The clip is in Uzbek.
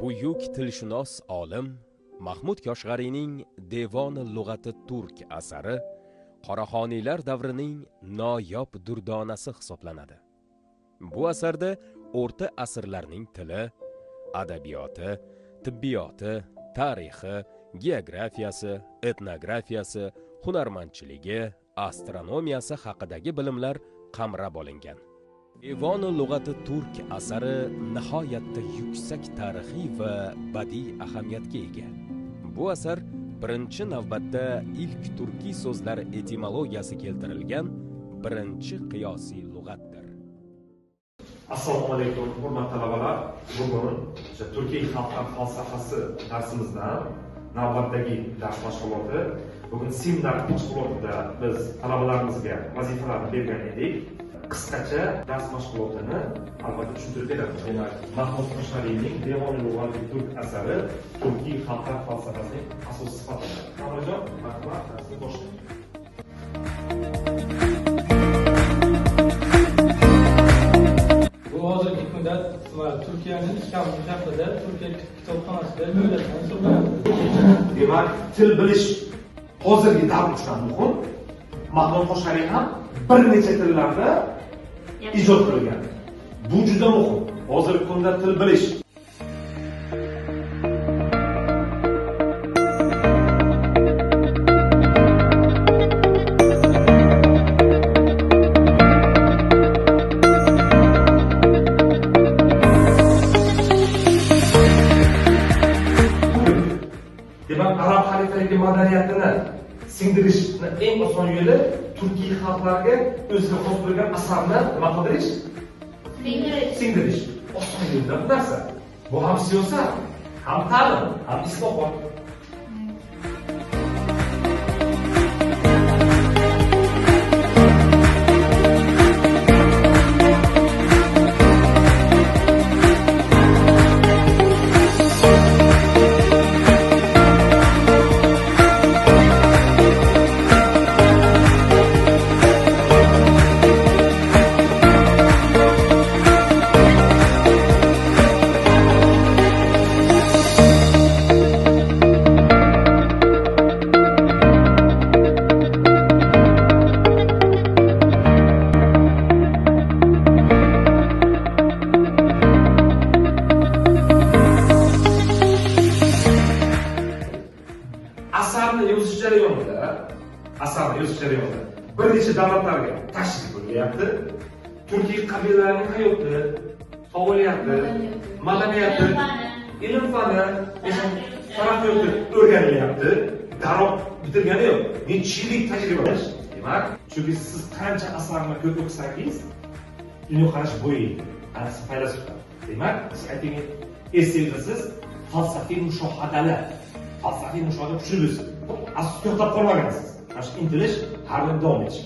Buyuk tilshunos olim Mahmud Koshg'ariyning Devon-i lug'ati turk asari Qoraxoniylar davrining noyob durdonasi hisoblanadi. Bu asarda o'rta asrlarning tili, adabiyoti, tibbiyoti, tarixi, geografiyasi, etnografiyasi, hunarmandchiligi, astronomiyasi haqidagi bilimlar qamrab olingan. Devon-i lug'ati turk asari nihoyatda yuksak tarixiy va badiiy ahamiyatga ega. Bu asar birinchi navbatda ilk turkiy so'zlar etimologiyasi keltirilgan birinchi qiyosiy lug'atdir. Assalomu alaykum, hurmatli talabalar. Bugun Turkiy xalqlar falsafasi darsimizdan navbatdagi dars mashg'uloti. Bugun seminar mashg'ulotida biz talabalarimizga vazifalarni bergan edik. Qisqacha dars mashg'ulotini albatta tushuntirib beramiz. Demak, Mahmud Koshg'ariyning Devon-i lug'ati turk asari turkiy xalqlar falsafasining asosiy sifatlari. Qamarajon, marhamat, darsni boshlaymiz. Hozirgi kunda Turkiyaning Istanbul shahrida Turkiya kitobxonasida millatdan hisoblanadi. Demak, til bilish hozirgi davr uchun muhim. Mahmud Koshg'ariy ham bir necha tillarda ijod qilgan. Bu juda muhim. Hozirgi kunda til bilish arab xalifaligi madaniyatini singdirishni eng oson yo'li turkiy xalqlarga o'ziga xos bo'lgan asarni nima qildirish? Singdirish. Oson yo'ldan narsa. Bu ham siyosat, ham ta'lim, ham islohot. Asarni yozish jarayonida bir necha davlatlarga tashrif buyuryapti. Turkiy qabilalarining hayoti, faoliyati, madaniyati, ilm-fani, taraqqiyoti o'rganilyapti. Darrov bitirgani yo'q. Necha yillik tajriba. Demak, chunki siz qancha asarni ko'p o'qisangiz, dunyoqarash bo'yaydi. Ana siz faylasuflar. Demak, siz ayting, esingizsiz falsafiy mushohadalar. Falsafiy mushohada kuchli bo'lsin. Asosiy to'xtab qolmagansiz. Mana shu intilish har doim etish.